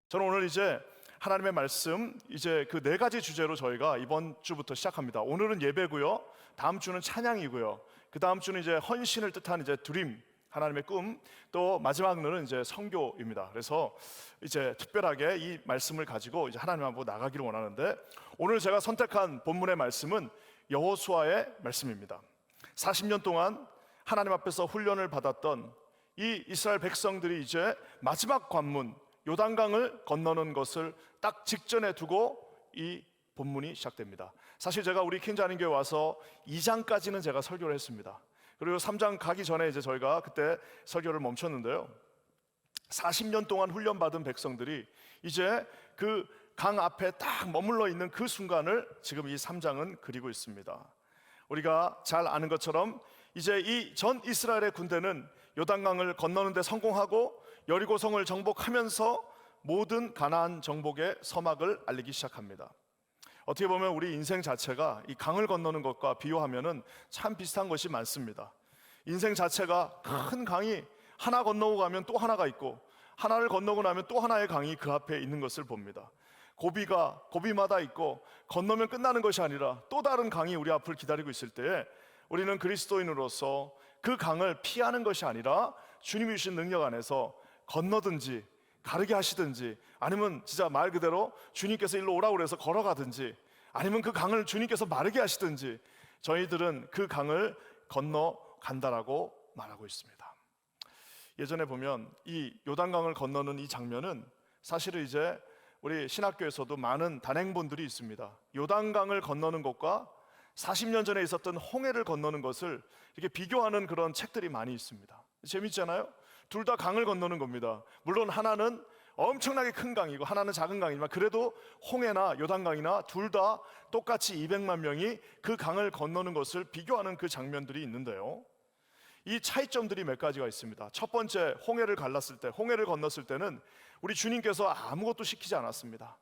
저는 오늘 이제 하나님의 말씀 이제 그 네 가지 주제로 저희가 이번 주부터 시작합니다. 오늘은 예배고요. 다음 주는 찬양이고요. 그 다음 주는 이제 헌신을 뜻하는 이제 드림, 하나님의 꿈, 또 마지막 날은 이제 선교입니다. 그래서 이제 특별하게 이 말씀을 가지고 이제 하나님 앞으로 나가기를 원하는데, 오늘 제가 선택한 본문의 말씀은 여호수아의 말씀입니다. 40년 동안 하나님 앞에서 훈련을 받았던 이 이스라엘 백성들이 이제 마지막 관문 요단강을 건너는 것을 딱 직전에 두고 이 본문이 시작됩니다. 사실 제가 우리 킹자님교회 와서 2장까지는 제가 설교를 했습니다. 그리고 3장 가기 전에 이제 저희가 그때 설교를 멈췄는데요, 40년 동안 훈련받은 백성들이 이제 그 강 앞에 딱 머물러 있는 그 순간을 지금 이 3장은 그리고 있습니다. 우리가 잘 아는 것처럼 이제 이 전 이스라엘의 군대는 요단강을 건너는 데 성공하고 여리고성을 정복하면서 모든 가나안 정복의 서막을 알리기 시작합니다. 어떻게 보면 우리 인생 자체가 이 강을 건너는 것과 비유하면은 참 비슷한 것이 많습니다. 인생 자체가 큰 강이 하나 건너고 가면 또 하나가 있고, 하나를 건너고 나면 또 하나의 강이 그 앞에 있는 것을 봅니다. 고비가 고비마다 있고, 건너면 끝나는 것이 아니라 또 다른 강이 우리 앞을 기다리고 있을 때에 우리는 그리스도인으로서 그 강을 피하는 것이 아니라 주님이 주신 능력 안에서 건너든지 가르게 하시든지, 아니면 진짜 말 그대로 주님께서 일로 오라고 그래서 걸어가든지, 아니면 그 강을 주님께서 마르게 하시든지, 저희들은 그 강을 건너간다라고 말하고 있습니다. 예전에 보면 이 요단강을 건너는 이 장면은 사실은 이제 우리 신학교에서도 많은 단행본들이 있습니다. 요단강을 건너는 것과 40년 전에 있었던 홍해를 건너는 것을 이렇게 비교하는 그런 책들이 많이 있습니다. 재밌잖아요? 둘 다 강을 건너는 겁니다. 물론 하나는 엄청나게 큰 강이고 하나는 작은 강이지만, 그래도 홍해나 요단강이나 둘 다 똑같이 200만 명이 그 강을 건너는 것을 비교하는 그 장면들이 있는데요, 이 차이점들이 몇 가지가 있습니다. 첫 번째, 홍해를 건넜을 때는 우리 주님께서 아무것도 시키지 않았습니다.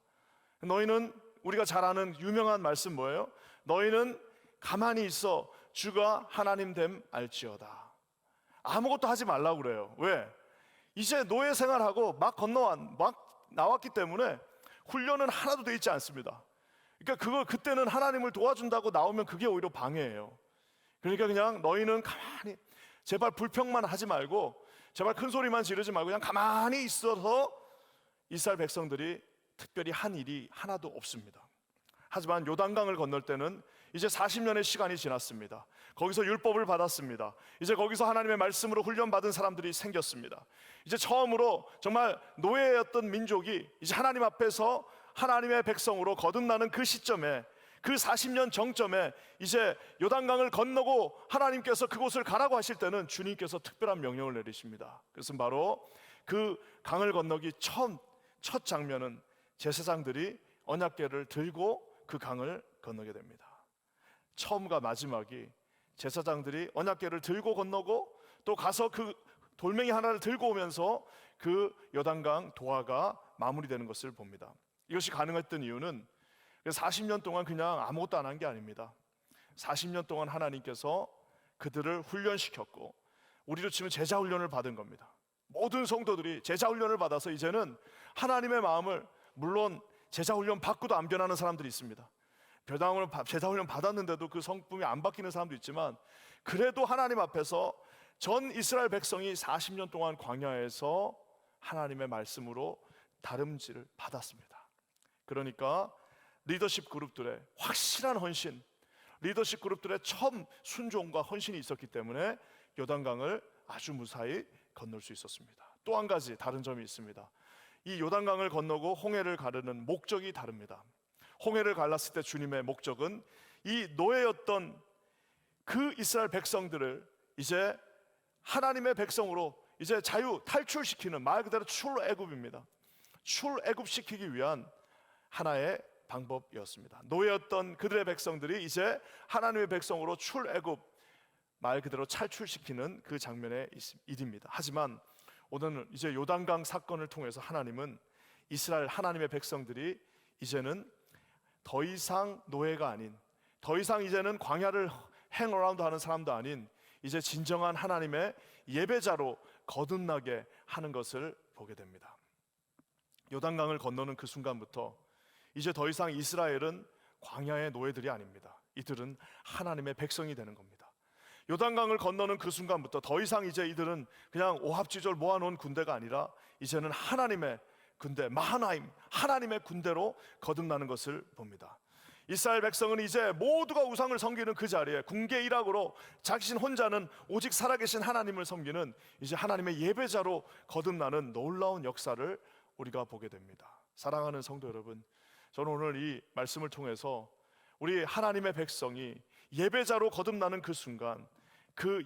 너희는, 우리가 잘 아는 유명한 말씀 뭐예요? 너희는 가만히 있어 주가 하나님 됨 알지어다. 아무것도 하지 말라고 그래요. 왜? 이제 노예 생활하고 막 나왔기 때문에 훈련은 하나도 돼 있지 않습니다. 그러니까 그때는 하나님을 도와준다고 나오면 그게 오히려 방해예요. 그러니까 그냥 너희는 가만히, 제발 불평만 하지 말고, 제발 큰 소리만 지르지 말고 그냥 가만히 있어서 이스라엘 백성들이 특별히 한 일이 하나도 없습니다. 하지만 요단강을 건널 때는 이제 40년의 시간이 지났습니다. 거기서 율법을 받았습니다. 이제 거기서 하나님의 말씀으로 훈련받은 사람들이 생겼습니다. 이제 처음으로 정말 노예였던 민족이 이제 하나님 앞에서 하나님의 백성으로 거듭나는 그 시점에, 그 40년 정점에 이제 요단강을 건너고 하나님께서 그곳을 가라고 하실 때는 주님께서 특별한 명령을 내리십니다. 그래서 바로 그 강을 건너기 첫 장면은 제사장들이 언약궤를 들고 그 강을 건너게 됩니다. 처음과 마지막이 제사장들이 언약궤를 들고 건너고, 또 가서 그 돌멩이 하나를 들고 오면서 그 요단강 도하가 마무리되는 것을 봅니다. 이것이 가능했던 이유는 40년 동안 그냥 아무것도 안 한 게 아닙니다. 40년 동안 하나님께서 그들을 훈련시켰고, 우리로 치면 제자 훈련을 받은 겁니다. 모든 성도들이 제자 훈련을 받아서 이제는 하나님의 마음을, 물론 제자 훈련 받고도 안 변하는 사람들이 있습니다. 제자 훈련 받았는데도 그 성품이 안 바뀌는 사람도 있지만, 그래도 하나님 앞에서 전 이스라엘 백성이 40년 동안 광야에서 하나님의 말씀으로 다름질을 받았습니다. 그러니까 리더십 그룹들의 확실한 헌신, 리더십 그룹들의 처음 순종과 헌신이 있었기 때문에 요단강을 아주 무사히 건널 수 있었습니다. 또 한 가지 다른 점이 있습니다. 이 요단강을 건너고 홍해를 가르는 목적이 다릅니다. 홍해를 갈랐을 때 주님의 목적은 이 노예였던 그 이스라엘 백성들을 이제 하나님의 백성으로 이제 탈출시키는, 말 그대로 출애굽입니다. 출애굽시키기 위한 하나의 방법이었습니다. 노예였던 그들의 백성들이 이제 하나님의 백성으로 출애굽, 말 그대로 탈출시키는 그 장면의 일입니다. 하지만 오늘은 이제 요단강 사건을 통해서 하나님은 이스라엘 하나님의 백성들이 이제는 더 이상 노예가 아닌, 더 이상 이제는 광야를 행어라운드 하는 사람도 아닌, 이제 진정한 하나님의 예배자로 거듭나게 하는 것을 보게 됩니다. 요단강을 건너는 그 순간부터 이제 더 이상 이스라엘은 광야의 노예들이 아닙니다. 이들은 하나님의 백성이 되는 겁니다. 요단강을 건너는 그 순간부터 더 이상 이제 이들은 그냥 오합지졸 모아놓은 군대가 아니라 이제는 하나님의 군대, 마하나임, 하나님의 군대로 거듭나는 것을 봅니다. 이스라엘 백성은 이제 모두가 우상을 섬기는 그 자리에 궁계 일학으로 자신 혼자는 오직 살아계신 하나님을 섬기는 이제 하나님의 예배자로 거듭나는 놀라운 역사를 우리가 보게 됩니다. 사랑하는 성도 여러분, 저는 오늘 이 말씀을 통해서 우리 하나님의 백성이 예배자로 거듭나는 그 순간, 그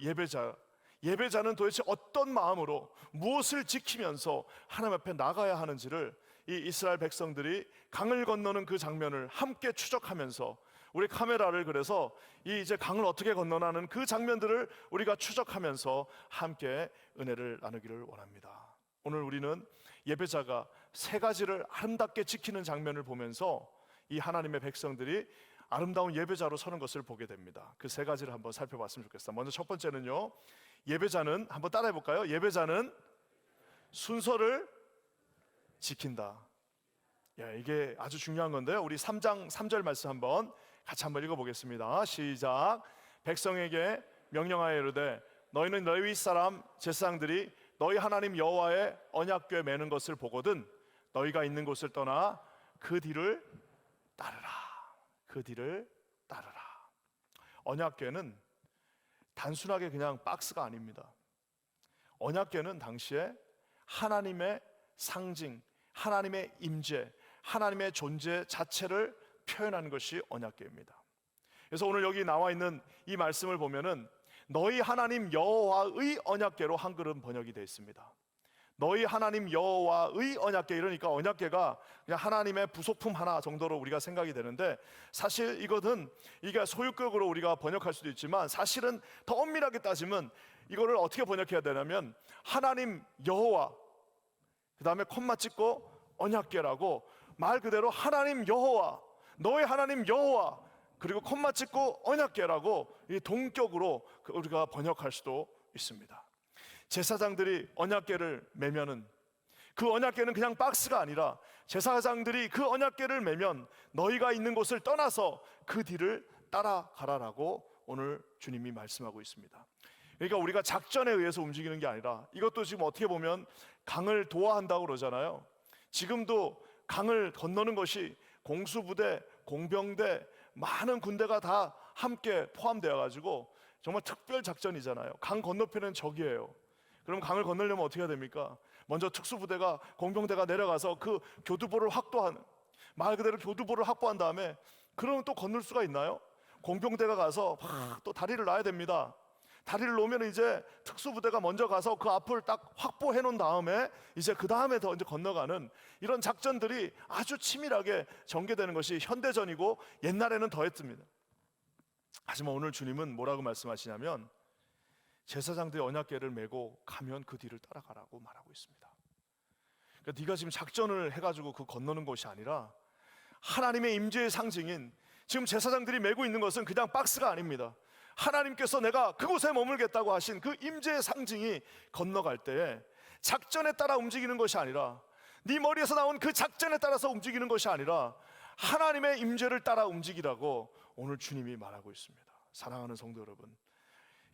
예배자는 도대체 어떤 마음으로 무엇을 지키면서 하나님 앞에 나가야 하는지를 이 이스라엘 백성들이 강을 건너는 그 장면을 함께 추적하면서, 우리 카메라를 그래서 이 이제 강을 어떻게 건너나는 그 장면들을 우리가 추적하면서 함께 은혜를 나누기를 원합니다. 오늘 우리는 예배자가 세 가지를 아름답게 지키는 장면을 보면서 이 하나님의 백성들이 아름다운 예배자로 서는 것을 보게 됩니다. 그 세 가지를 한번 살펴봤으면 좋겠습니다. 먼저 첫 번째는요, 예배자는, 한번 따라해 볼까요? 예배자는 순서를 지킨다. 이게 아주 중요한 건데요, 우리 3장 3절 말씀 같이 한번 읽어보겠습니다. 시작. 백성에게 명령하여 이르되 너희는 레위 사람 제사장들이 너희 하나님 여호와의 언약궤 매는 것을 보거든 너희가 있는 곳을 떠나 그 뒤를 따르라. 그 뒤를 따르라. 언약궤는 단순하게 그냥 박스가 아닙니다. 언약궤는 당시에 하나님의 상징, 하나님의 임재, 하나님의 존재 자체를 표현하는 것이 언약궤입니다. 그래서 오늘 여기 나와 있는 이 말씀을 보면은 너희 하나님 여호와의 언약궤로 한글은 번역이 되어 있습니다. 너희 하나님 여호와의 언약궤, 이러니까 언약궤가 그냥 하나님의 부속품 하나 정도로 우리가 생각이 되는데, 사실 이것은 이게 소유격으로 우리가 번역할 수도 있지만 사실은 더 엄밀하게 따지면 이거를 어떻게 번역해야 되냐면 하나님 여호와 그 다음에 콤마 찍고 언약궤라고, 말 그대로 하나님 여호와, 너희 하나님 여호와, 그리고 콤마 찍고 언약궤라고 이 동격으로 우리가 번역할 수도 있습니다. 제사장들이 언약궤를 매면은 그 언약궤는 그냥 박스가 아니라 제사장들이 그 언약궤를 매면 너희가 있는 곳을 떠나서 그 뒤를 따라가라라고 오늘 주님이 말씀하고 있습니다. 그러니까 우리가 작전에 의해서 움직이는 게 아니라, 이것도 지금 어떻게 보면 강을 도하한다고 그러잖아요. 지금도 강을 건너는 것이 공수부대, 공병대, 많은 군대가 다 함께 포함되어 가지고 정말 특별 작전이잖아요. 강 건너편은 적이에요. 그럼 강을 건너려면 어떻게 해야 됩니까? 먼저 특수부대가, 공병대가 내려가서 그 교두보를 확보하는, 말 그대로 교두보를 확보한 다음에, 그러면 또 건널 수가 있나요? 공병대가 가서 막 또 다리를 놔야 됩니다. 다리를 놓으면 이제 특수부대가 먼저 가서 그 앞을 딱 확보해 놓은 다음에 이제 그 다음에 더 이제 건너가는 이런 작전들이 아주 치밀하게 전개되는 것이 현대전이고, 옛날에는 더 했습니다. 하지만 오늘 주님은 뭐라고 말씀하시냐면 제사장들이 언약궤를 메고 가면 그 뒤를 따라가라고 말하고 있습니다. 그러니까 네가 지금 작전을 해가지고 그 건너는 것이 아니라 하나님의 임재의 상징인, 지금 제사장들이 메고 있는 것은 그냥 박스가 아닙니다. 하나님께서 내가 그곳에 머물겠다고 하신 그 임재의 상징이 건너갈 때에 작전에 따라 움직이는 것이 아니라, 네 머리에서 나온 그 작전에 따라서 움직이는 것이 아니라 하나님의 임재를 따라 움직이라고 오늘 주님이 말하고 있습니다. 사랑하는 성도 여러분,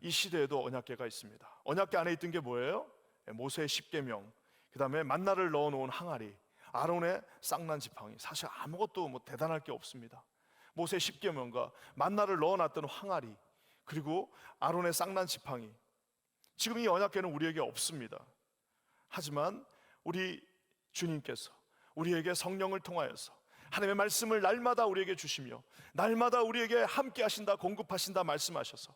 이 시대에도 언약궤가 있습니다. 언약궤 안에 있던 게 뭐예요? 모세의 십계명, 그 다음에 만나를 넣어놓은 항아리, 아론의 쌍난 지팡이. 사실 아무것도 대단할 게 없습니다. 모세의 십계명과 만나를 넣어놨던 항아리, 그리고 아론의 쌍난 지팡이. 지금 이 언약궤는 우리에게 없습니다. 하지만 우리 주님께서 우리에게 성령을 통하여서 하나님의 말씀을 날마다 우리에게 주시며 날마다 우리에게 함께 하신다, 공급하신다 말씀하셔서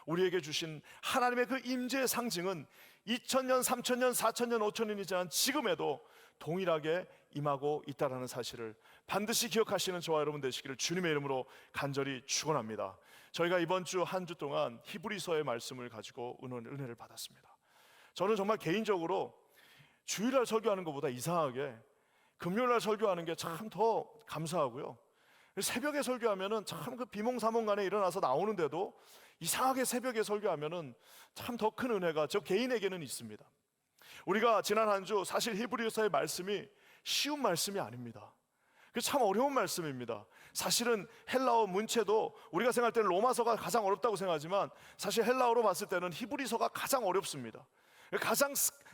우리에게 주신 하나님의 그 임재의 상징은 2000년, 3000년, 4000년, 5000년이 지난 지금에도 동일하게 임하고 있다는 사실을 반드시 기억하시는 저와 여러분 되시기를 주님의 이름으로 간절히 축원합니다. 저희가 이번 주 한 주 동안 히브리서의 말씀을 가지고 은혜를 받았습니다. 저는 정말 개인적으로 주일날 설교하는 것보다 이상하게 금요일날 설교하는 게 참 더 감사하고요. 새벽에 설교하면은 참 그 비몽사몽간에 일어나서 나오는데도 이상하게 새벽에 설교하면은 참 더 큰 은혜가 저 개인에게는 있습니다. 우리가 지난 한 주 사실 히브리서의 말씀이 쉬운 말씀이 아닙니다. 그 참 어려운 말씀입니다. 사실은 헬라어 문체도 우리가 생각할 때는 로마서가 가장 어렵다고 생각하지만 사실 헬라어로 봤을 때는 히브리서가 가장 어렵습니다.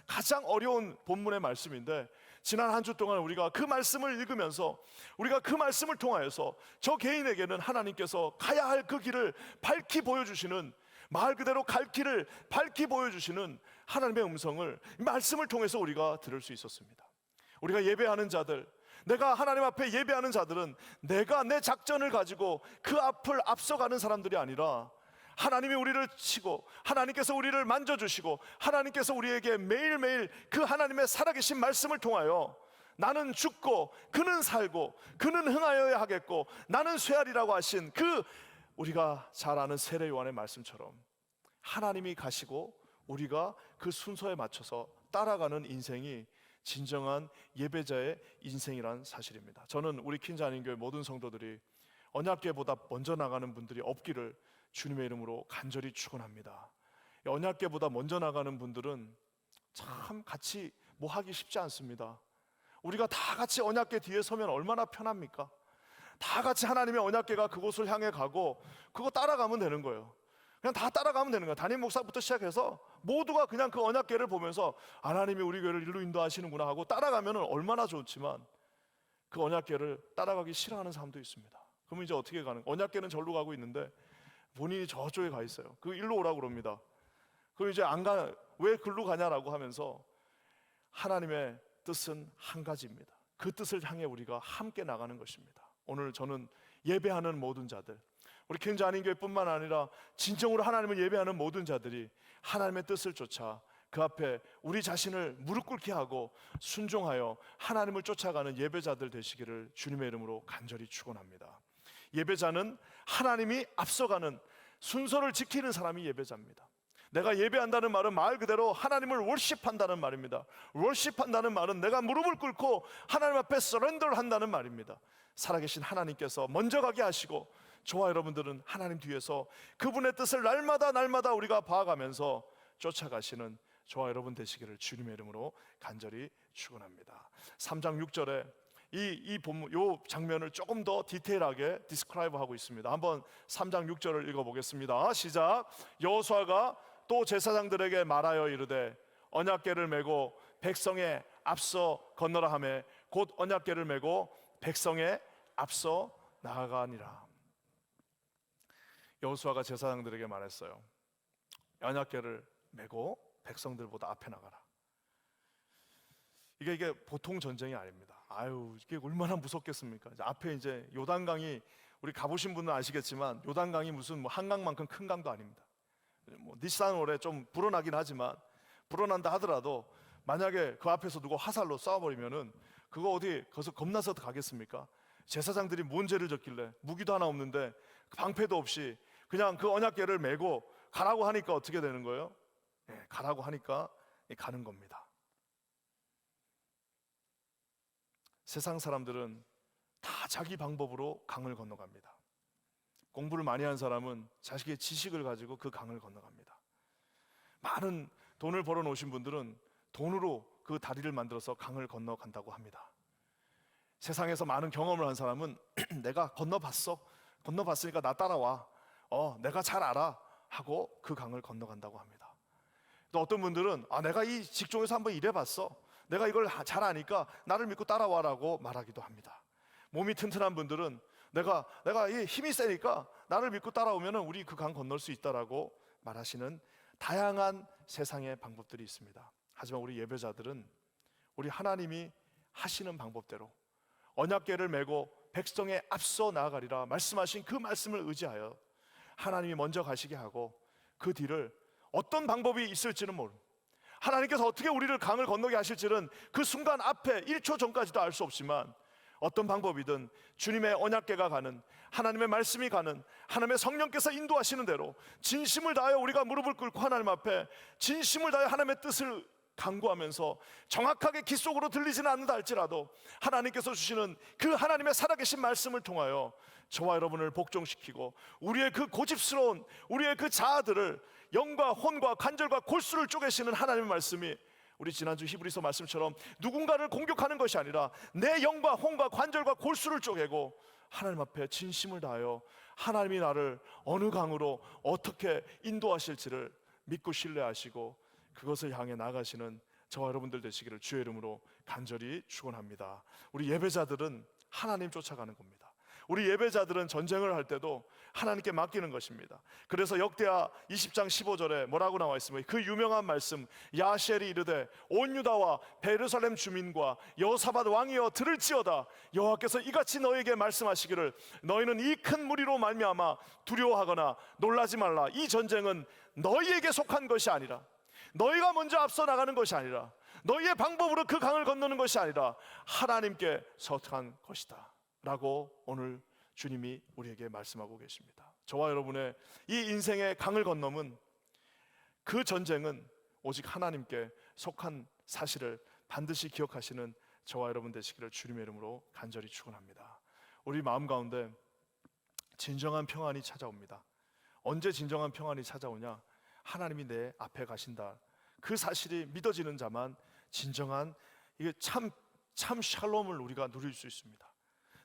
가장 어려운 본문의 말씀인데, 지난 한 주 동안 우리가 그 말씀을 읽으면서 우리가 그 말씀을 통하여서 저 개인에게는 하나님께서 가야 할 그 길을 밝히 보여주시는, 말 그대로 갈 길을 밝히 보여주시는 하나님의 음성을 말씀을 통해서 우리가 들을 수 있었습니다. 우리가 예배하는 자들, 내가 하나님 앞에 예배하는 자들은 내가 내 작전을 가지고 그 앞을 앞서가는 사람들이 아니라 하나님이 우리를 치고 하나님께서 우리를 만져주시고 하나님께서 우리에게 매일매일 그 하나님의 살아계신 말씀을 통하여 나는 죽고 그는 살고 그는 흥하여야 하겠고 나는 쇠하리라고 하신 그 우리가 잘 아는 세례 요한의 말씀처럼 하나님이 가시고 우리가 그 순서에 맞춰서 따라가는 인생이 진정한 예배자의 인생이란 사실입니다. 저는 우리 킨자님교회 모든 성도들이 언약궤보다 먼저 나가는 분들이 없기를 주님의 이름으로 간절히 축원합니다. 언약궤보다 먼저 나가는 분들은 참 같이 뭐 하기 쉽지 않습니다. 우리가 다 같이 언약궤 뒤에 서면 얼마나 편합니까? 다 같이 하나님의 언약궤가 그곳을 향해 가고 그거 따라가면 되는 거예요. 그냥 다 따라가면 되는 거예요. 담임 목사부터 시작해서 모두가 그냥 그 언약궤를 보면서 하나님이 우리 교회를 일로 인도하시는구나 하고 따라가면 얼마나 좋지만 그 언약궤를 따라가기 싫어하는 사람도 있습니다. 그러면 이제 어떻게 가는 거예요? 언약궤는 절로 가고 있는데 본인이 저쪽에 가 있어요. 그 일로 오라고 그럽니다. 그럼 이제 왜 글로 가냐라고 하면서 하나님의 뜻은 한 가지입니다. 그 뜻을 향해 우리가 함께 나가는 것입니다. 오늘 저는 예배하는 모든 자들, 우리 킹자님교회뿐만 아니라 진정으로 하나님을 예배하는 모든 자들이 하나님의 뜻을 쫓아 그 앞에 우리 자신을 무릎 꿇게 하고 순종하여 하나님을 쫓아가는 예배자들 되시기를 주님의 이름으로 간절히 축원합니다. 예배자는 하나님이 앞서가는 순서를 지키는 사람이 예배자입니다. 내가 예배한다는 말은 말 그대로 하나님을 월십한다는 말입니다. 월십한다는 말은 내가 무릎을 꿇고 하나님 앞에 서렌더를 한다는 말입니다. 살아계신 하나님께서 먼저 가게 하시고 저와 여러분들은 하나님 뒤에서 그분의 뜻을 날마다 우리가 봐가면서 쫓아가시는 저와 여러분 되시기를 주님의 이름으로 간절히 축원합니다. 3장 6절에 이 본문, 요 장면을 조금 더 디테일하게 디스크라이브 하고 있습니다. 한번 3장 6절을 읽어보겠습니다. 시작. 여호수아가 또 제사장들에게 말하여 이르되 언약궤를 메고 백성에 앞서 건너라 하매 곧 언약궤를 메고 백성에 앞서 나아가니라. 여호수아가 제사장들에게 말했어요. 언약궤를 메고 백성들보다 앞에 나가라. 이게 보통 전쟁이 아닙니다. 이게 얼마나 무섭겠습니까? 앞에 이제 요단강이, 우리 가보신 분은 아시겠지만 요단강이 무슨 뭐 한강만큼 큰 강도 아닙니다. 뭐 니산월에 좀 불어나긴 하지만 불어난다 하더라도 만약에 그 앞에서 누가 화살로 쏴버리면은 그거 어디 거기서 겁나서 가겠습니까? 제사장들이 뭔 죄를 졌길래 무기도 하나 없는데 방패도 없이 그냥 그 언약궤를 메고 가라고 하니까 어떻게 되는 거예요? 가라고 하니까 가는 겁니다. 세상 사람들은 다 자기 방법으로 강을 건너갑니다. 공부를 많이 한 사람은 자식의 지식을 가지고 그 강을 건너갑니다. 많은 돈을 벌어 놓으신 분들은 돈으로 그 다리를 만들어서 강을 건너간다고 합니다. 세상에서 많은 경험을 한 사람은 내가 건너봤으니까 나 따라와, 내가 잘 알아 하고 그 강을 건너간다고 합니다. 또 어떤 분들은 내가 이 직종에서 한번 일해봤어, 내가 이걸 잘 아니까 나를 믿고 따라와라고 말하기도 합니다. 몸이 튼튼한 분들은 내가 이 힘이 세니까 나를 믿고 따라오면 우리 그 강 건널 수 있다라고 말하시는 다양한 세상의 방법들이 있습니다. 하지만 우리 예배자들은 우리 하나님이 하시는 방법대로 언약궤를 메고 백성에 앞서 나아가리라 말씀하신 그 말씀을 의지하여 하나님이 먼저 가시게 하고 그 뒤를 어떤 방법이 있을지는 모릅니다. 하나님께서 어떻게 우리를 강을 건너게 하실지는 그 순간 앞에 1초 전까지도 알 수 없지만 어떤 방법이든 주님의 언약궤가 가는, 하나님의 말씀이 가는, 하나님의 성령께서 인도하시는 대로 진심을 다하여 우리가 무릎을 꿇고 하나님 앞에 진심을 다하여 하나님의 뜻을 강구하면서 정확하게 귀 속으로 들리지는 않는다 할지라도 하나님께서 주시는 그 하나님의 살아계신 말씀을 통하여 저와 여러분을 복종시키고 우리의 그 고집스러운 우리의 그 자아들을 영과 혼과 관절과 골수를 쪼개시는 하나님의 말씀이 우리 지난주 히브리서 말씀처럼 누군가를 공격하는 것이 아니라 내 영과 혼과 관절과 골수를 쪼개고 하나님 앞에 진심을 다하여 하나님이 나를 어느 강으로 어떻게 인도하실지를 믿고 신뢰하시고 그것을 향해 나가시는 저와 여러분들 되시기를 주의 이름으로 간절히 축원합니다. 우리 예배자들은 하나님 쫓아가는 겁니다. 우리 예배자들은 전쟁을 할 때도 하나님께 맡기는 것입니다. 그래서 역대하 20장 15절에 뭐라고 나와 있습니까? 그 유명한 말씀, 야셀이 이르되 온 유다와 베르살렘 주민과 여호사밧 왕이여 들을지어다. 여호와께서 이같이 너에게 말씀하시기를 너희는 이 큰 무리로 말미암아 두려워하거나 놀라지 말라. 이 전쟁은 너희에게 속한 것이 아니라, 너희가 먼저 앞서 나가는 것이 아니라, 너희의 방법으로 그 강을 건너는 것이 아니라 하나님께 속한 것이다 라고 오늘 주님이 우리에게 말씀하고 계십니다. 저와 여러분의 이 인생의 강을 건너면 그 전쟁은 오직 하나님께 속한 사실을 반드시 기억하시는 저와 여러분 되시기를 주님의 이름으로 간절히 축원합니다. 우리 마음 가운데 진정한 평안이 찾아옵니다. 언제 진정한 평안이 찾아오냐? 하나님이 내 앞에 가신다. 그 사실이 믿어지는 자만 진정한 이게 참 샬롬을 우리가 누릴 수 있습니다.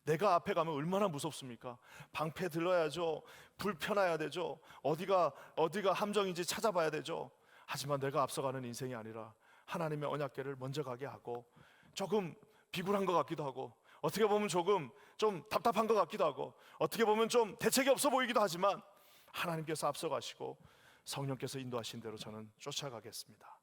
내가 앞에 가면 얼마나 무섭습니까? 방패 들러야죠. 불 펴놔야 되죠. 어디가 함정인지 찾아봐야 되죠. 하지만 내가 앞서가는 인생이 아니라 하나님의 언약궤를 먼저 가게 하고, 조금 비굴한 것 같기도 하고, 어떻게 보면 조금 좀 답답한 것 같기도 하고, 어떻게 보면 좀 대책이 없어 보이기도 하지만 하나님께서 앞서가시고 성령께서 인도하신 대로 저는 쫓아가겠습니다.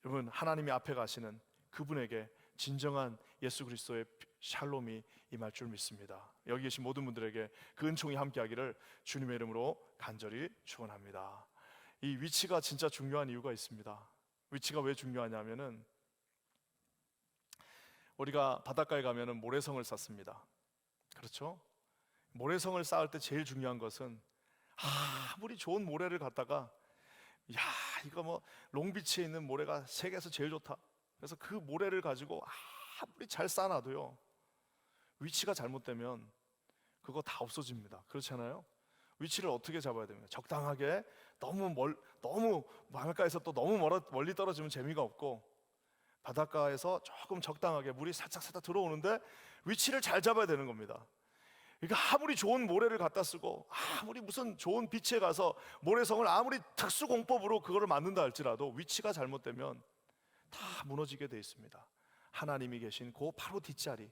여러분, 하나님이 앞에 가시는 그분에게 진정한 예수 그리스도의 샬롬이 임할 줄 믿습니다. 여기 계신 모든 분들에게 그 은총이 함께하기를 주님의 이름으로 간절히 축원합니다. 이 위치가 진짜 중요한 이유가 있습니다. 위치가 왜 중요하냐면은 우리가 바닷가에 가면은 모래성을 쌓습니다. 그렇죠? 모래성을 쌓을 때 제일 중요한 것은 아무리 좋은 모래를 갖다가 이거 뭐 롱비치에 있는 모래가 세계에서 제일 좋다. 그래서 그 모래를 가지고 아무리 잘 쌓아놔도요, 위치가 잘못되면 그거 다 없어집니다. 그렇잖아요? 위치를 어떻게 잡아야 됩니까? 적당하게, 너무 바닷가에서 또 너무 멀리 떨어지면 재미가 없고, 바닷가에서 조금 적당하게 물이 살짝 들어오는데 위치를 잘 잡아야 되는 겁니다. 그러니까 아무리 좋은 모래를 갖다 쓰고 아무리 무슨 좋은 비치에 가서 모래성을 아무리 특수공법으로 그거를 만든다 할지라도 위치가 잘못되면 다 무너지게 돼 있습니다. 하나님이 계신 그 바로 뒷자리,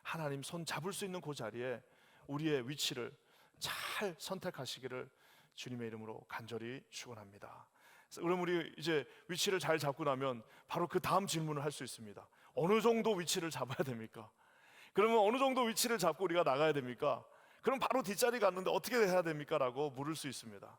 하나님 손 잡을 수 있는 그 자리에 우리의 위치를 잘 선택하시기를 주님의 이름으로 간절히 축원합니다. 그럼 우리 이제 위치를 잘 잡고 나면 바로 그 다음 질문을 할 수 있습니다. 어느 정도 위치를 잡아야 됩니까? 그러면 어느 정도 위치를 잡고 우리가 나가야 됩니까? 그럼 바로 뒷자리 갔는데 어떻게 해야 됩니까? 라고 물을 수 있습니다.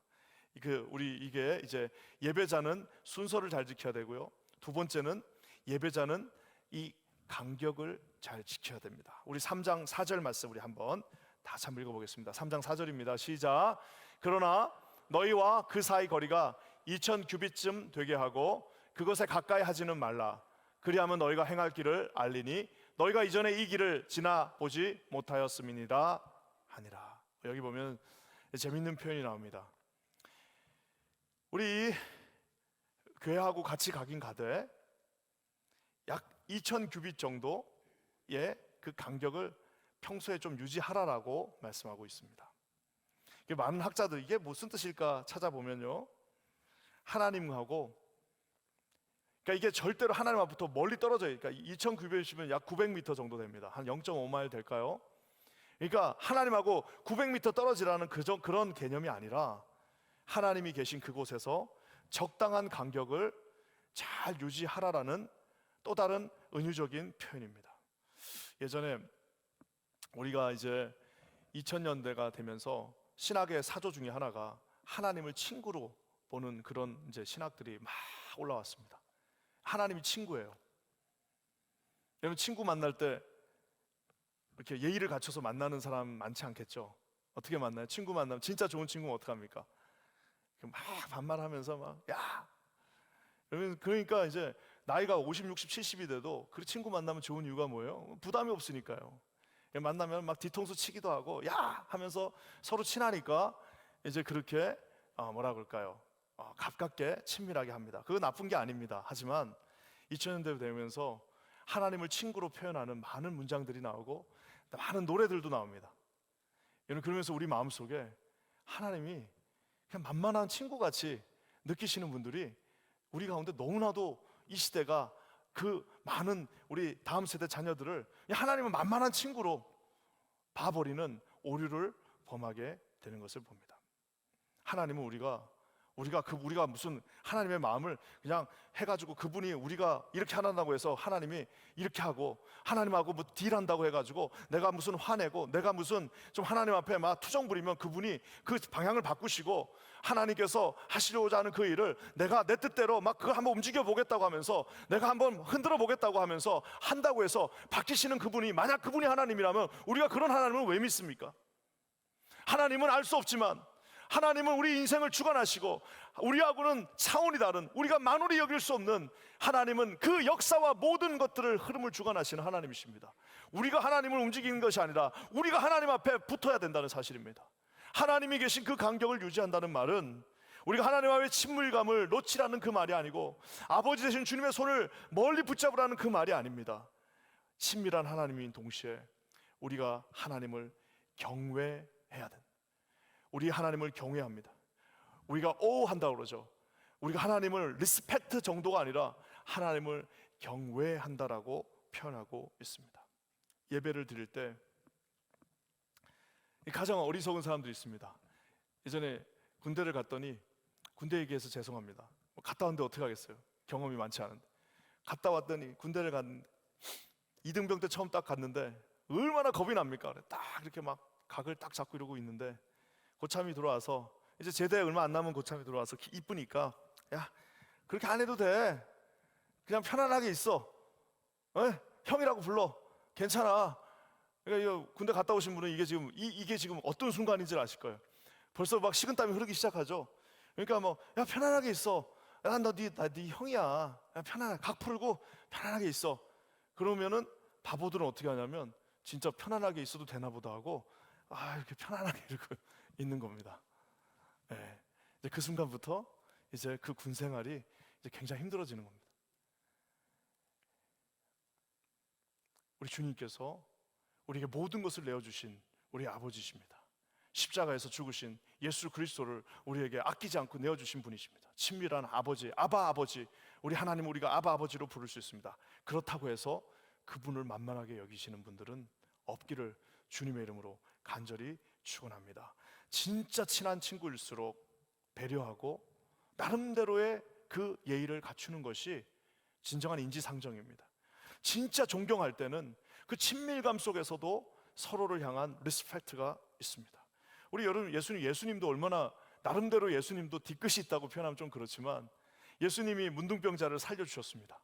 이게 이제 예배자는 순서를 잘 지켜야 되고요. 두 번째는 예배자는 이 간격을 잘 지켜야 됩니다. 우리 3장 4절 말씀 우리 한번 다시 한번 읽어보겠습니다. 3장 4절입니다. 시작. 그러나 너희와 그 사이 거리가 2000 규빗쯤 되게 하고 그것에 가까이 하지는 말라. 그리하면 너희가 행할 길을 알리니 너희가 이전에 이 길을 지나보지 못하였음이니라 하니라. 여기 보면 재밌는 표현이 나옵니다. 우리 교회하고 같이 가긴 가되 약 2000 규빗 정도의 그 간격을 평소에 좀 유지하라라고 말씀하고 있습니다. 많은 학자들 이게 무슨 뜻일까 찾아보면요, 하나님하고, 그러니까 이게 절대로 하나님 앞부터 멀리 떨어져요. 그러니까 2000 규빗이면 약 900m 정도 됩니다. 한 0.5마일 될까요? 그러니까 하나님하고 900m 떨어지라는 그런 개념이 아니라 하나님이 계신 그곳에서 적당한 간격을 잘 유지하라라는 또 다른 은유적인 표현입니다. 예전에 우리가 이제 2000년대가 되면서 신학의 사조 중에 하나가 하나님을 친구로 보는 그런 이제 신학들이 막 올라왔습니다. 하나님이 친구예요. 여러분, 친구 만날 때 이렇게 예의를 갖춰서 만나는 사람 많지 않겠죠? 어떻게 만나요? 친구 만나면, 진짜 좋은 친구는 어떻게 합니까? 막 반말하면서 막 야! 그러니까 이제 나이가 50, 60, 70이 돼도 그 친구 만나면 좋은 이유가 뭐예요? 부담이 없으니까요. 만나면 막 뒤통수 치기도 하고 야! 하면서 서로 친하니까 이제 그렇게 뭐라 그럴까요? 가깝게 친밀하게 합니다. 그거 나쁜 게 아닙니다. 하지만 2000년대 되면서 하나님을 친구로 표현하는 많은 문장들이 나오고 많은 노래들도 나옵니다. 여러분, 그러면서 우리 마음속에 하나님이 그냥 만만한 친구같이 느끼시는 분들이 우리 가운데 너무나도 이 시대가 그 많은 우리 다음 세대 자녀들을 하나님은 만만한 친구로 봐버리는 오류를 범하게 되는 것을 봅니다. 하나님은 우리가 무슨 하나님의 마음을 그냥 해가지고 그분이 우리가 이렇게 하란다고 해서 하나님이 이렇게 하고 하나님하고 뭐 딜한다고 해가지고 내가 무슨 화내고 내가 무슨 좀 하나님 앞에 막 투정 부리면 그분이 그 방향을 바꾸시고 하나님께서 하시려고자 하는 그 일을 내가 내 뜻대로 막 그거 한번 움직여 보겠다고 하면서 내가 한번 흔들어 보겠다고 하면서 한다고 해서 바뀌시는 그분이, 만약 그분이 하나님이라면 우리가 그런 하나님을 왜 믿습니까? 하나님은 알 수 없지만 하나님은 우리 인생을 주관하시고 우리하고는 차원이 다른, 우리가 만원이 여길 수 없는 하나님은 그 역사와 모든 것들을 흐름을 주관하시는 하나님이십니다. 우리가 하나님을 움직이는 것이 아니라 우리가 하나님 앞에 붙어야 된다는 사실입니다. 하나님이 계신 그 간격을 유지한다는 말은 우리가 하나님 앞에 친밀감을 놓치라는 그 말이 아니고 아버지 되신 주님의 손을 멀리 붙잡으라는 그 말이 아닙니다. 친밀한 하나님인 동시에 우리가 하나님을 경외해야 된다. 우리 하나님을 경외합니다. 우리가 한다고 그러죠. 우리가 하나님을 리스펙트 정도가 아니라 하나님을 경외한다라고 표현하고 있습니다. 예배를 드릴 때 가장 어리석은 사람들이 있습니다. 예전에 군대를 갔더니, 군대 얘기해서 죄송합니다. 갔다 왔는데 어떻게 하겠어요? 경험이 많지 않은데. 갔다 왔더니 군대를 갔는데 이등병 때 처음 딱 갔는데 얼마나 겁이 납니까? 딱 이렇게 막 각을 딱 잡고 이러고 있는데 고참이 들어와서, 이제 제대 얼마 안 남은 고참이 들어와서 이쁘니까 야, 그렇게 안 해도 돼. 그냥 편안하게 있어. 형이라고 불러. 괜찮아. 그러니까 군대 갔다 오신 분은 이게 지금 어떤 순간인지 아실 거예요. 벌써 막 식은땀이 흐르기 시작하죠. 그러니까 뭐 야, 편안하게 있어. 야, 네 형이야. 야, 편안하게 각 풀고 편안하게 있어. 그러면은 바보들은 어떻게 하냐면 진짜 편안하게 있어도 되나 보다 하고 이렇게 편안하게 이러고 있는 겁니다. 네. 이제 그 순간부터 이제 그 군 생활이 이제 굉장히 힘들어지는 겁니다. 우리 주님께서 우리에게 모든 것을 내어주신 우리 아버지십니다. 십자가에서 죽으신 예수 그리스도를 우리에게 아끼지 않고 내어주신 분이십니다. 친밀한 아버지, 아바 아버지, 우리 하나님 우리가 아바 아버지로 부를 수 있습니다. 그렇다고 해서 그분을 만만하게 여기시는 분들은 없기를 주님의 이름으로 간절히 축원합니다. 진짜 친한 친구일수록 배려하고 나름대로의 그 예의를 갖추는 것이 진정한 인지상정입니다. 진짜 존경할 때는 그 친밀감 속에서도 서로를 향한 리스펙트가 있습니다. 우리 여러분, 예수님도 얼마나 나름대로 예수님도 뒤끝이 있다고 표현하면 좀 그렇지만 예수님이 문둥병자를 살려주셨습니다.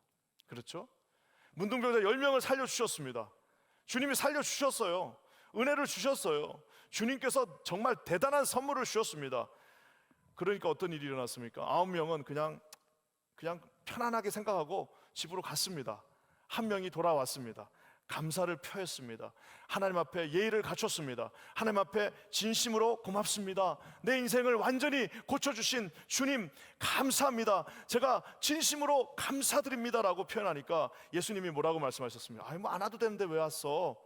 그렇죠? 문둥병자 10명을 살려주셨습니다. 주님이 살려주셨어요. 은혜를 주셨어요. 주님께서 정말 대단한 선물을 주셨습니다. 그러니까 어떤 일이 일어났습니까? 9명은 그냥 편안하게 생각하고 집으로 갔습니다. 한 명이 돌아왔습니다. 감사를 표했습니다. 하나님 앞에 예의를 갖췄습니다. 하나님 앞에 진심으로 고맙습니다. 내 인생을 완전히 고쳐주신 주님 감사합니다. 제가 진심으로 감사드립니다라고 표현하니까 예수님이 뭐라고 말씀하셨습니까? 뭐 안 와도 되는데 왜 왔어?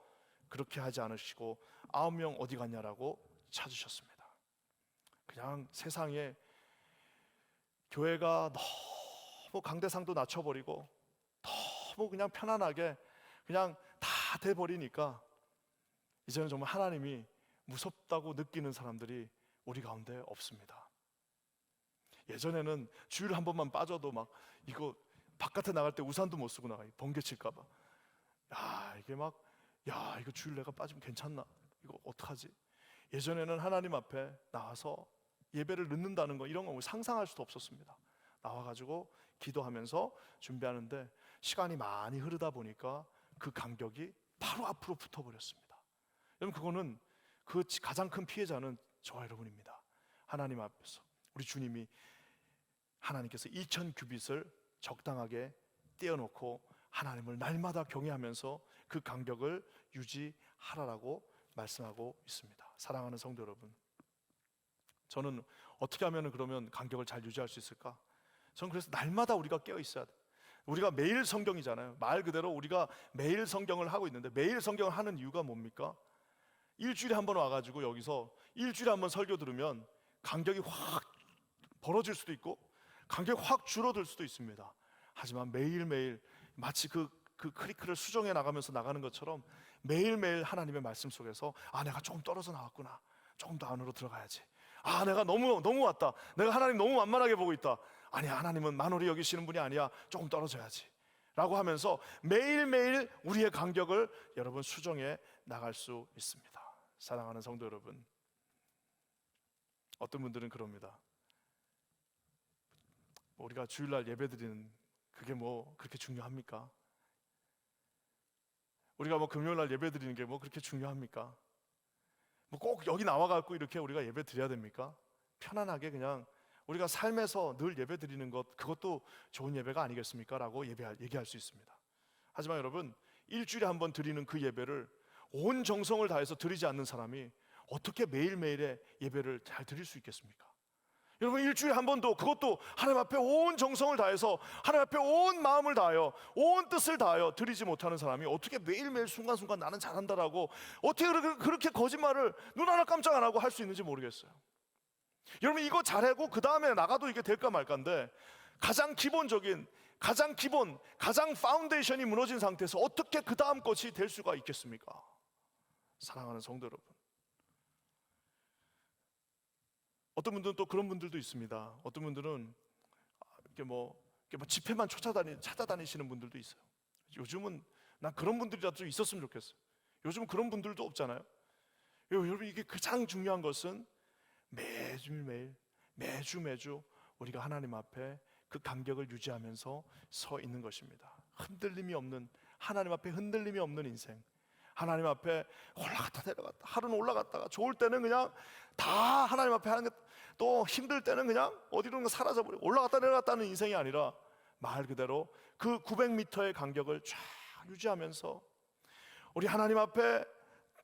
그렇게 하지 않으시고 9명 어디 갔냐라고 찾으셨습니다. 그냥 세상에 교회가 너무 강대상도 낮춰버리고 너무 그냥 편안하게 그냥 다 돼버리니까 이제는 정말 하나님이 무섭다고 느끼는 사람들이 우리 가운데 없습니다. 예전에는 주일 한 번만 빠져도 막 이거 바깥에 나갈 때 우산도 못 쓰고 나가요. 번개 칠까봐. 이거 주일 내가 빠지면 괜찮나? 이거 어떡하지? 예전에는 하나님 앞에 나와서 예배를 늦는다는 거, 이런 거 상상할 수도 없었습니다. 나와가지고 기도하면서 준비하는데 시간이 많이 흐르다 보니까 그 간격이 바로 앞으로 붙어버렸습니다. 여러분, 그거는 그 가장 큰 피해자는 저와 여러분입니다. 하나님 앞에서 우리 주님이, 하나님께서 2000규빗을 적당하게 떼어놓고 하나님을 날마다 경외하면서 그 간격을 유지하라라고 말씀하고 있습니다. 사랑하는 성도 여러분, 저는 어떻게 하면 그러면 간격을 잘 유지할 수 있을까? 저는 그래서 날마다 우리가 깨어 있어야 돼. 우리가 매일 성경이잖아요. 말 그대로 우리가 매일 성경을 하고 있는데, 매일 성경을 하는 이유가 뭡니까? 일주일에 한 번 와가지고 여기서 일주일에 한 번 설교 들으면 간격이 확 벌어질 수도 있고 간격이 확 줄어들 수도 있습니다. 하지만 매일매일 마치 그 크리크를 수정해 나가면서 나가는 것처럼 매일매일 하나님의 말씀 속에서 내가 조금 떨어져 나왔구나, 조금 더 안으로 들어가야지, 내가 너무 왔다, 내가 하나님 너무 만만하게 보고 있다, 아니야, 하나님은 만홀히 여기시는 분이 아니야, 조금 떨어져야지 라고 하면서 매일매일 우리의 간격을 여러분 수정해 나갈 수 있습니다. 사랑하는 성도 여러분, 어떤 분들은 그럽니다. 우리가 주일날 예배드리는 그게 뭐 그렇게 중요합니까? 우리가 뭐 금요일날 예배드리는 게 뭐 그렇게 중요합니까? 뭐 꼭 여기 나와갖고 이렇게 우리가 예배드려야 됩니까? 편안하게 그냥 우리가 삶에서 늘 예배드리는 것, 그것도 좋은 예배가 아니겠습니까? 라고 얘기할 수 있습니다. 하지만 여러분, 일주일에 한 번 드리는 그 예배를 온 정성을 다해서 드리지 않는 사람이 어떻게 매일매일의 예배를 잘 드릴 수 있겠습니까? 여러분, 일주일에 한 번도, 그것도 하나님 앞에 온 정성을 다해서, 하나님 앞에 온 마음을 다하여, 온 뜻을 다하여 드리지 못하는 사람이 어떻게 매일매일 순간순간 나는 잘한다라고, 어떻게 그렇게 거짓말을 눈 하나 깜짝 안 하고 할 수 있는지 모르겠어요. 여러분, 이거 잘하고 그 다음에 나가도 이게 될까 말까인데, 가장 기본적인, 가장 파운데이션이 무너진 상태에서 어떻게 그 다음 것이 될 수가 있겠습니까? 사랑하는 성도 여러분, 어떤 분들은 또 그런 분들도 있습니다. 어떤 분들은 이렇게 뭐 집회만 찾아다니시는 분들도 있어요. 요즘은 난 그런 분들이라도 좀 있었으면 좋겠어요. 요즘은 그런 분들도 없잖아요. 여러분, 이게 가장 중요한 것은 매주 우리가 하나님 앞에 그 간격을 유지하면서 서 있는 것입니다. 하나님 앞에 흔들림이 없는 인생, 하나님 앞에 올라갔다 내려갔다, 하루는 올라갔다가 좋을 때는 그냥 다 하나님 앞에 하는 게, 또 힘들 때는 그냥 어디론가 사라져버리고 올라갔다 내려갔다는 인생이 아니라 말 그대로 그 900m의 간격을 쫙 유지하면서 우리 하나님 앞에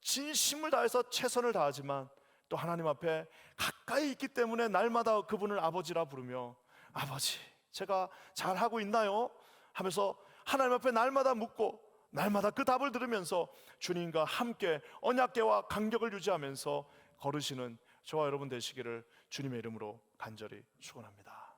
진심을 다해서 최선을 다하지만 또 하나님 앞에 가까이 있기 때문에 날마다 그분을 아버지라 부르며, 아버지, 제가 잘하고 있나요? 하면서 하나님 앞에 날마다 묻고 날마다 그 답을 들으면서 주님과 함께 언약궤와 간격을 유지하면서 걸으시는 저와 여러분 되시기를 주님의 이름으로 간절히 축원합니다.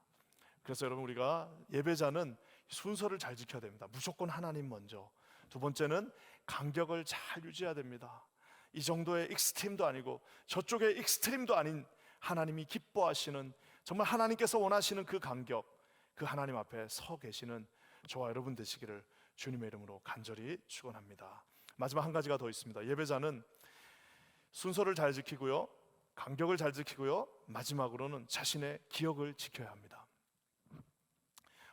그래서 여러분, 우리가 예배자는 순서를 잘 지켜야 됩니다. 무조건 하나님 먼저. 두 번째는 간격을 잘 유지해야 됩니다. 이 정도의 익스트림도 아니고 저쪽의 익스트림도 아닌 하나님이 기뻐하시는, 정말 하나님께서 원하시는 그 간격, 그 하나님 앞에 서 계시는 저와 여러분 되시기를 주님의 이름으로 간절히 축원합니다. 마지막 한 가지가 더 있습니다. 예배자는 순서를 잘 지키고요, 간격을 잘 지키고요, 마지막으로는 자신의 기억을 지켜야 합니다.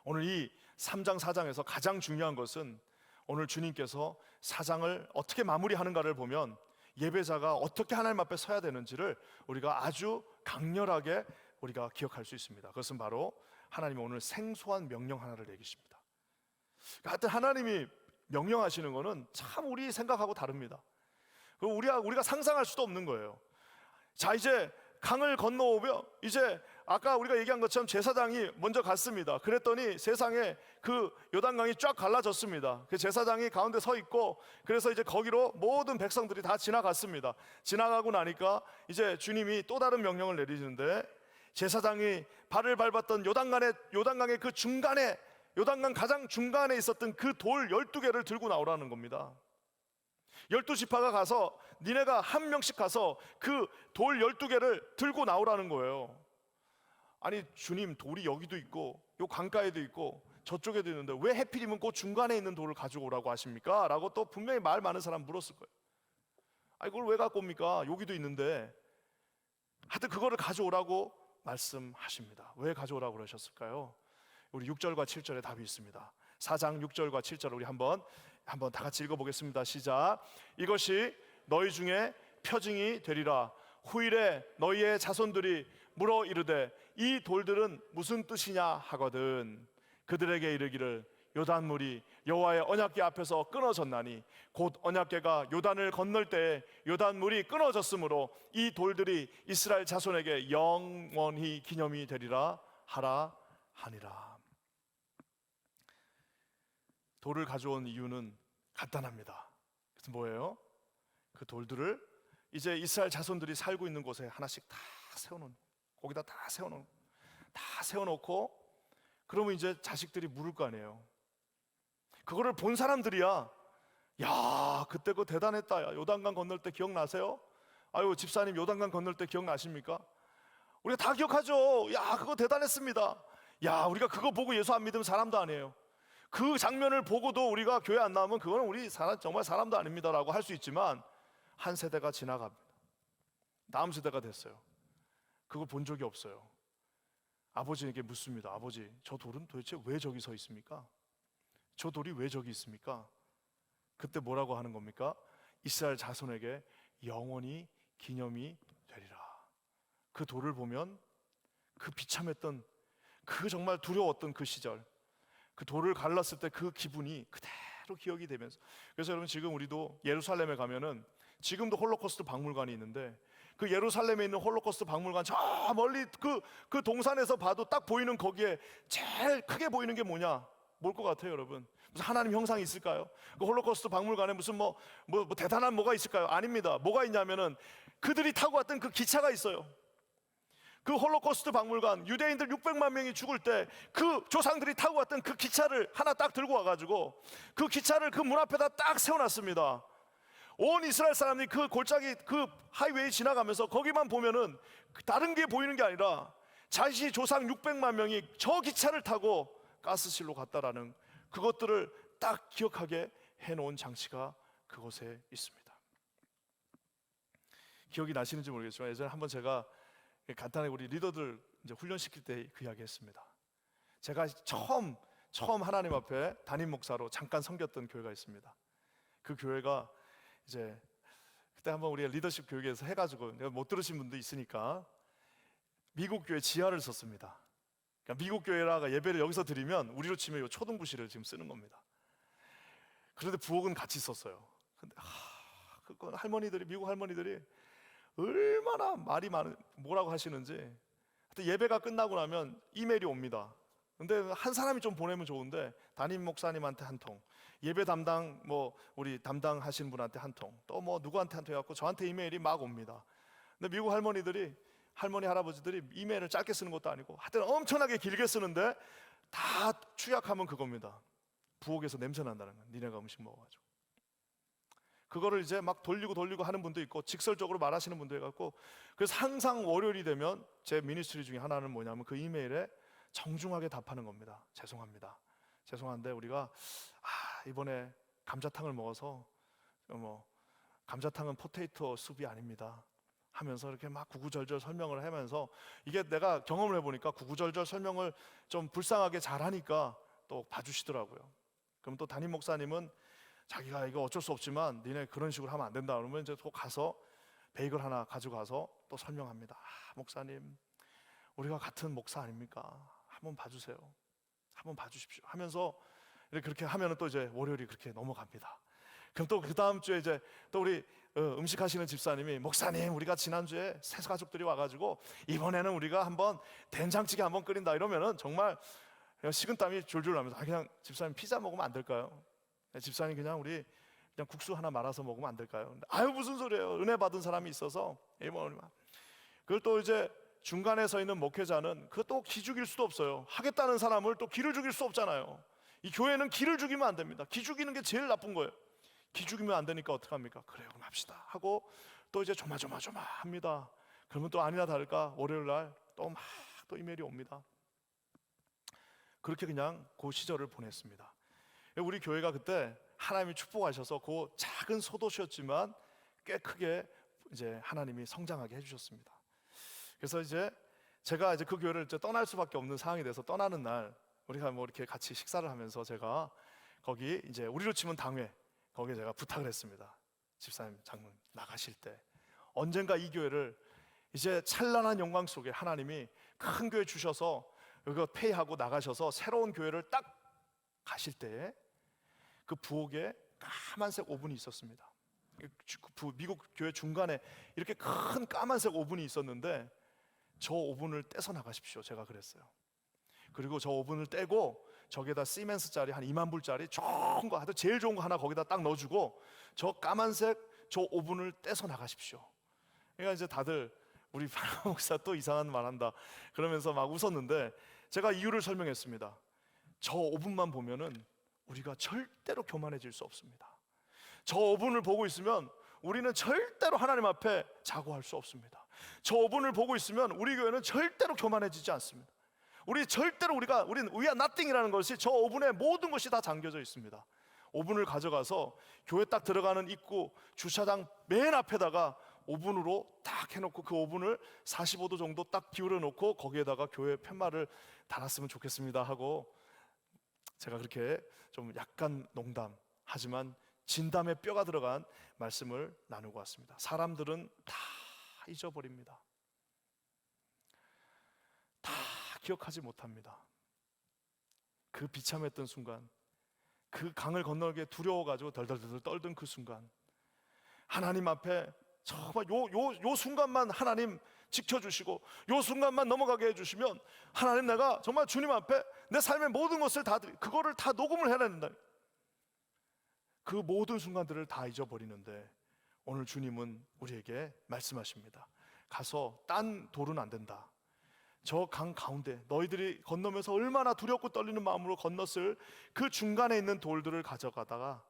오늘 이 3장 4장에서 가장 중요한 것은 오늘 주님께서 4장을 어떻게 마무리하는가를 보면 예배자가 어떻게 하나님 앞에 서야 되는지를 우리가 아주 강렬하게 우리가 기억할 수 있습니다. 그것은 바로 하나님이 오늘 생소한 명령 하나를 내리십니다. 하여튼 하나님이 명령하시는 것은 참 우리 생각하고 다릅니다. 우리가 상상할 수도 없는 거예요. 자, 이제 강을 건너오며 이제 아까 우리가 얘기한 것처럼 제사장이 먼저 갔습니다. 그랬더니 세상에 그 요단강이 쫙 갈라졌습니다. 그 제사장이 가운데 서 있고, 그래서 이제 거기로 모든 백성들이 다 지나갔습니다. 지나가고 나니까 이제 주님이 또 다른 명령을 내리시는데, 제사장이 발을 밟았던 요단강의 그 중간에, 요단강 가장 중간에 있었던 그 돌 12개를 들고 나오라는 겁니다. 12지파가 가서 니네가 한 명씩 가서 그 돌 12개를 들고 나오라는 거예요. 아니, 주님, 돌이 여기도 있고 요 강가에도 있고 저쪽에도 있는데 왜 해필이면 그 중간에 있는 돌을 가지고 오라고 하십니까? 라고 또 분명히 말 많은 사람 물었을 거예요. 아니, 그걸 왜 갖고 옵니까? 여기도 있는데. 하여튼 그거를 가져오라고 말씀하십니다. 왜 가져오라고 그러셨을까요? 우리 6절과 7절에 답이 있습니다. 4장 6절과 7절 우리 한번 다 같이 읽어보겠습니다. 시작. 이것이 너희 중에 표징이 되리라. 후일에 너희의 자손들이 물어 이르되 이 돌들은 무슨 뜻이냐 하거든 그들에게 이르기를 요단물이 여호와의 언약궤 앞에서 끊어졌나니 곧 언약궤가 요단을 건널 때에 요단물이 끊어졌으므로 이 돌들이 이스라엘 자손에게 영원히 기념이 되리라 하라 하니라. 돌을 가져온 이유는 간단합니다. 그래서 뭐예요? 그 돌들을 이제 이스라엘 자손들이 살고 있는 곳에 하나씩 다 세워놓은, 거기다 다 세워놓고 그러면 이제 자식들이 물을 거 아니에요. 그거를 본 사람들이야, 야 그때 그거 대단했다, 야, 요단강 건널 때 기억나세요? 아유 집사님 요단강 건널 때 기억나십니까? 우리가 다 기억하죠. 야 그거 대단했습니다. 야 우리가 그거 보고 예수 안 믿으면 사람도 아니에요. 그 장면을 보고도 우리가 교회 안 나오면 그거는 우리 정말 사람도 아닙니다라고 할 수 있지만, 한 세대가 지나갑니다. 다음 세대가 됐어요. 그걸 본 적이 없어요. 아버지에게 묻습니다. 아버지, 저 돌은 도대체 왜 저기 서 있습니까? 저 돌이 왜 저기 있습니까? 그때 뭐라고 하는 겁니까? 이스라엘 자손에게 영원히 기념이 되리라. 그 돌을 보면 그 비참했던, 그 정말 두려웠던 그 시절, 그 돌을 갈랐을 때 그 기분이 그대로 기억이 되면서, 그래서 여러분 지금 우리도 예루살렘에 가면은 지금도 홀로코스트 박물관이 있는데, 그 예루살렘에 있는 홀로코스트 박물관 저 멀리 그 동산에서 봐도 딱 보이는 거기에 제일 크게 보이는 게 뭐냐? 뭘 것 같아요, 여러분? 무슨 하나님 형상이 있을까요? 그 홀로코스트 박물관에 무슨 뭐 대단한 뭐가 있을까요? 아닙니다. 뭐가 있냐면은 그들이 타고 왔던 그 기차가 있어요. 그 홀로코스트 박물관, 유대인들 600만 명이 죽을 때 그 조상들이 타고 왔던 그 기차를 하나 딱 들고 와가지고 그 기차를 그 문 앞에다 딱 세워놨습니다. 온 이스라엘 사람들이 그 골짜기 그 하이웨이 지나가면서 거기만 보면은 다른 게 보이는 게 아니라 자신이 조상 600만 명이 저 기차를 타고 가스실로 갔다라는 그것들을 딱 기억하게 해놓은 장치가 그곳에 있습니다. 기억이 나시는지 모르겠지만 예전에 한번 제가 간단하게 우리 리더들 이제 훈련시킬 때 그 이야기 했습니다. 제가 처음 하나님 앞에 담임 목사로 잠깐 섬겼던 교회가 있습니다. 그 교회가 이제 그때 한번 우리가 리더십 교육에서 해가지고, 내가 못 들으신 분도 있으니까 미국 교회 지하를 썼습니다. 그러니까 미국 교회라가 예배를 여기서 드리면 우리로 치면 이 초등부실을 지금 쓰는 겁니다. 그런데 부엌은 같이 썼어요. 근데 그건 할머니들이, 미국 할머니들이 얼마나 말이 많은, 뭐라고 하시는지. 하여튼 예배가 끝나고 나면 이메일이 옵니다. 근데 한 사람이 좀 보내면 좋은데 담임 목사님한테 한 통, 예배 담당 우리 담당하시는 분한테 한 통, 또 누구한테 한 통 해갖고 저한테 이메일이 막 옵니다. 근데 미국 할머니들이, 할머니 할아버지들이 이메일을 짧게 쓰는 것도 아니고 하여튼 엄청나게 길게 쓰는데 다 축약하면 그겁니다. 부엌에서 냄새 난다는 거예요. 니네가 음식 먹어가지고. 그거를 이제 막 돌리고 하는 분도 있고 직설적으로 말하시는 분도 해갖고, 그래서 항상 월요일이 되면 제 미니스트리 중에 하나는 뭐냐면 그 이메일에 정중하게 답하는 겁니다. 죄송한데 우리가 이번에 감자탕을 먹어서 감자탕은 포테이토 숲이 아닙니다 하면서 이렇게 막 구구절절 설명을 하면서, 이게 내가 경험을 해보니까 구구절절 설명을 좀 불쌍하게 잘하니까 또 봐주시더라고요. 그럼 또 담임 목사님은 자기가 이거 어쩔 수 없지만 니네 그런 식으로 하면 안 된다 그러면 이제 또 가서 베이글 하나 가져가서 또 설명합니다. 목사님, 우리가 같은 목사 아닙니까? 한번 봐주세요. 한번 봐주십시오 하면서 이렇게 그렇게 하면은 또 이제 월요일이 그렇게 넘어갑니다. 그럼 또 그 다음 주에 이제 또 우리 음식 하시는 집사님이, 목사님 우리가 지난주에 새 가족들이 와가지고 이번에는 우리가 한번 된장찌개 한번 끓인다 이러면은 정말 식은땀이 졸졸 나면서 그냥 집사님 피자 먹으면 안 될까요? 집사님 그냥 우리 그냥 국수 하나 말아서 먹으면 안 될까요? 아유 무슨 소리예요. 은혜 받은 사람이 있어서. 그걸 또 이제 중간에 서 있는 목회자는 그것도 기죽일 수도 없어요. 하겠다는 사람을 또 기를 죽일 수 없잖아요. 이 교회는 기를 죽이면 안 됩니다. 기 죽이는 게 제일 나쁜 거예요. 기 죽이면 안 되니까 어떡합니까? 그래요 그럼 합시다 하고 또 이제 조마조마합니다. 그러면 또 아니나 다를까 월요일 날 또 막 또 이메일이 옵니다. 그렇게 그냥 그 시절을 보냈습니다. 우리 교회가 그때 하나님이 축복하셔서 그 작은 소도시였지만 꽤 크게 이제 하나님이 성장하게 해주셨습니다. 그래서 이제 제가 이제 그 교회를 이제 떠날 수밖에 없는 상황이 돼서 떠나는 날 우리가 이렇게 같이 식사를 하면서 제가 거기 이제 우리로 치면 당회, 거기에 제가 부탁을 했습니다. 집사님, 장로님 나가실 때 언젠가 이 교회를 이제 찬란한 영광 속에 하나님이 큰 교회 주셔서 이거 폐하고 나가셔서 새로운 교회를 딱 가실 때에 그 부엌에 까만색 오븐이 있었습니다. 미국 교회 중간에 이렇게 큰 까만색 오븐이 있었는데 저 오븐을 떼서 나가십시오. 제가 그랬어요. 그리고 저 오븐을 떼고 저기에다 시멘스짜리 한 2만 불짜리 좋은 거, 하여튼 제일 좋은 거 하나 거기다 딱 넣어주고 저 까만색 저 오븐을 떼서 나가십시오. 그러니까 이제 다들 우리 파라 목사 또 이상한 말 한다 그러면서 막 웃었는데, 제가 이유를 설명했습니다. 저 오븐만 보면은 우리가 절대로 교만해질 수 없습니다. 저 오븐을 보고 있으면 우리는 절대로 하나님 앞에 자고할 수 없습니다. 저 오븐을 보고 있으면 우리 교회는 절대로 교만해지지 않습니다. 우리는 we are nothing이라는 것이 저 오븐에 모든 것이 다 잠겨져 있습니다. 오븐을 가져가서 교회 딱 들어가는 입구 주차장 맨 앞에다가 오븐으로 딱 해놓고 그 오븐을 45도 정도 딱 기울여 놓고 거기에다가 교회 팻말을 달았으면 좋겠습니다 하고, 제가 그렇게 좀 약간 농담 하지만 진담의 뼈가 들어간 말씀을 나누고 왔습니다. 사람들은 다 잊어버립니다. 다 기억하지 못합니다. 그 비참했던 순간, 그 강을 건너게 두려워가지고 덜덜덜 떨던 그 순간, 하나님 앞에 정말 요 순간만 하나님 지켜주시고 요 순간만 넘어가게 해주시면 하나님, 내가 정말 주님 앞에 내 삶의 모든 것을 다 그거를 다 녹음을 해야 된다. 그 모든 순간들을 다 잊어버리는데 오늘 주님은 우리에게 말씀하십니다. 가서 딴 돌은 안 된다. 저 강 가운데 너희들이 건너면서 얼마나 두렵고 떨리는 마음으로 건넜을 그 중간에 있는 돌들을 가져가다가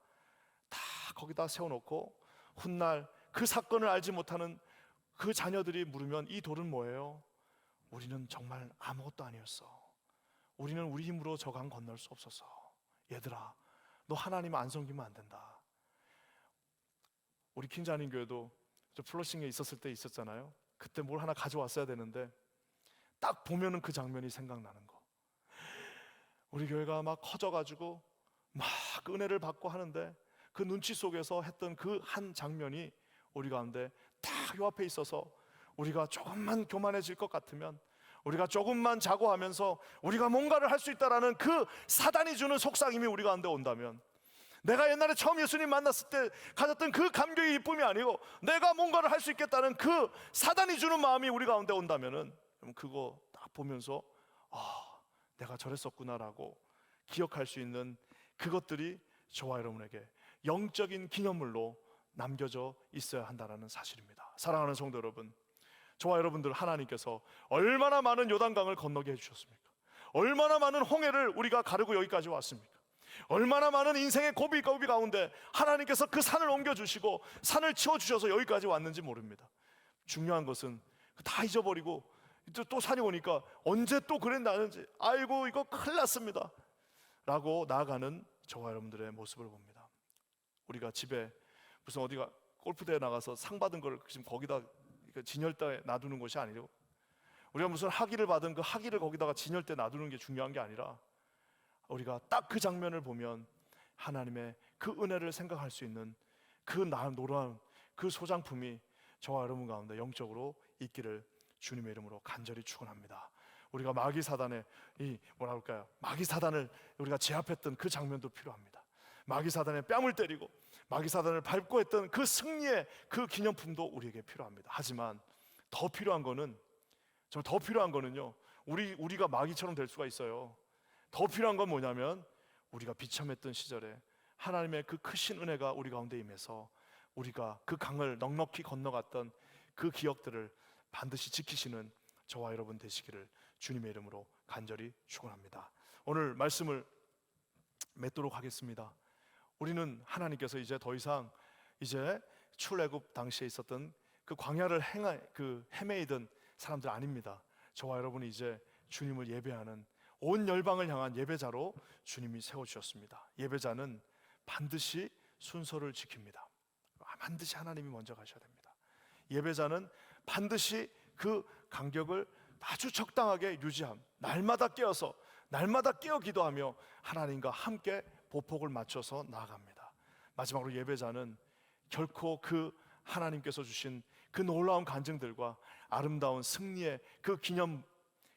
다 거기다 세워놓고 훗날 그 사건을 알지 못하는 그 자녀들이 물으면 이 돌은 뭐예요? 우리는 정말 아무것도 아니었어. 우리는 우리 힘으로 저 강 건널 수 없었어. 얘들아, 너 하나님 안 섬기면 안 된다. 우리 킹자님 교회도 저 플러싱에 있었을 때 있었잖아요. 그때 뭘 하나 가져왔어야 되는데 딱 보면은 그 장면이 생각나는 거. 우리 교회가 막 커져가지고 막 은혜를 받고 하는데 그 눈치 속에서 했던 그 한 장면이 우리 가운데 딱 요 앞에 있어서, 우리가 조금만 교만해질 것 같으면, 우리가 조금만 자고하면서 우리가 뭔가를 할 수 있다라는 그 사단이 주는 속삭임이 우리 가운데 온다면, 내가 옛날에 처음 예수님 만났을 때 가졌던 그 감격의 기쁨이 아니고 내가 뭔가를 할 수 있겠다는 그 사단이 주는 마음이 우리 가운데 온다면은, 그거 딱 보면서 내가 저랬었구나라고 기억할 수 있는 그것들이 저와 여러분에게 영적인 기념물로 남겨져 있어야 한다는 사실입니다. 사랑하는 성도 여러분, 저와 여러분들 하나님께서 얼마나 많은 요단강을 건너게 해주셨습니까? 얼마나 많은 홍해를 우리가 가르고 여기까지 왔습니까? 얼마나 많은 인생의 고비 가운데 하나님께서 그 산을 옮겨주시고 산을 치워주셔서 여기까지 왔는지 모릅니다. 중요한 것은 다 잊어버리고 또 산이 오니까 언제 또 그랬나는지, 아이고 이거 큰일 났습니다 라고 나아가는 저와 여러분들의 모습을 봅니다. 우리가 집에 무슨 어디가 골프대회 나가서 상 받은 걸 지금 거기다 진열대에 놔두는 것이 아니고, 우리가 무슨 학위를 받은 그 학위를 거기다가 진열대에 놔두는 게 중요한 게 아니라, 우리가 딱 그 장면을 보면 하나님의 그 은혜를 생각할 수 있는 그 놀라운 그 소장품이 저와 여러분 가운데 영적으로 있기를 주님의 이름으로 간절히 축원합니다. 우리가 마귀 사단의 마귀 사단을 우리가 제압했던 그 장면도 필요합니다. 마귀 사단의 뺨을 때리고 마귀 사단을 밟고 했던 그 승리의 그 기념품도 우리에게 필요합니다. 하지만 더 필요한 거는요, 우리가 마귀처럼 될 수가 있어요. 더 필요한 건 뭐냐면, 우리가 비참했던 시절에 하나님의 그 크신 은혜가 우리 가운데 임해서 우리가 그 강을 넉넉히 건너갔던 그 기억들을 반드시 지키시는 저와 여러분 되시기를 주님의 이름으로 간절히 축원합니다. 오늘 말씀을 맺도록 하겠습니다. 우리는 하나님께서 이제 더 이상 출애굽 당시에 있었던 그 광야를 헤매이던 사람들 아닙니다. 저와 여러분이 이제 주님을 예배하는 온 열방을 향한 예배자로 주님이 세워주셨습니다. 예배자는 반드시 순서를 지킵니다. 반드시 하나님이 먼저 가셔야 됩니다. 예배자는 반드시 그 간격을 아주 적당하게 유지함, 날마다 깨어서 날마다 깨어 기도하며 하나님과 함께 보폭을 맞춰서 나아갑니다. 마지막으로 예배자는 결코 그 하나님께서 주신 그 놀라운 간증들과 아름다운 승리의 그 기념,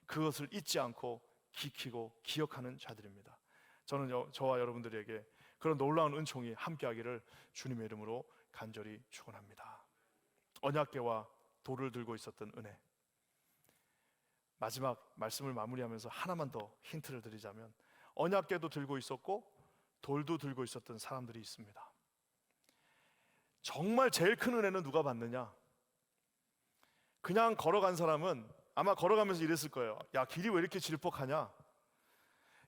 그것을 잊지 않고 지키고 기억하는 자들입니다. 저는 저와 여러분들에게 그런 놀라운 은총이 함께하기를 주님의 이름으로 간절히 축원합니다. 언약궤와 돌을 들고 있었던 은혜, 마지막 말씀을 마무리하면서 하나만 더 힌트를 드리자면, 언약궤도 들고 있었고 돌도 들고 있었던 사람들이 있습니다. 정말 제일 큰 은혜는 누가 받느냐? 그냥 걸어간 사람은 아마 걸어가면서 이랬을 거예요. 야, 길이 왜 이렇게 질퍽하냐?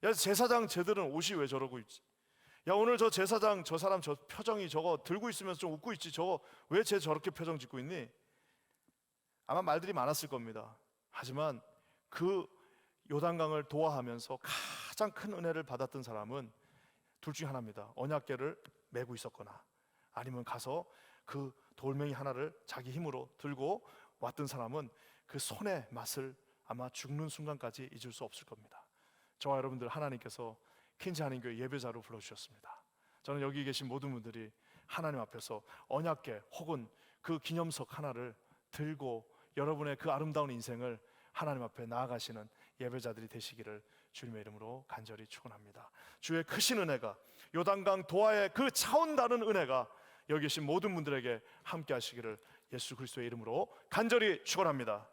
야, 제사장 쟤들은 옷이 왜 저러고 있지? 야, 오늘 저 제사장 저 사람 저 표정이 저거 들고 있으면서 좀 웃고 있지. 저거 왜 쟤 저렇게 표정 짓고 있니? 아마 말들이 많았을 겁니다. 하지만 그 요단강을 도하하면서 가장 큰 은혜를 받았던 사람은 둘 중에 하나입니다. 언약궤를 메고 있었거나 아니면 가서 그 돌멩이 하나를 자기 힘으로 들고 왔던 사람은 그 손의 맛을 아마 죽는 순간까지 잊을 수 없을 겁니다. 저와 여러분들 하나님께서 퀸즈 한인교회 예배자로 불러주셨습니다. 저는 여기 계신 모든 분들이 하나님 앞에서 언약궤 혹은 그 기념석 하나를 들고 여러분의 그 아름다운 인생을 하나님 앞에 나아가시는 예배자들이 되시기를 주님의 이름으로 간절히 축원합니다. 주의 크신 은혜가, 요단강 도하의 그 차원 다른 은혜가 여기 계신 모든 분들에게 함께 하시기를 예수 그리스도의 이름으로 간절히 축원합니다.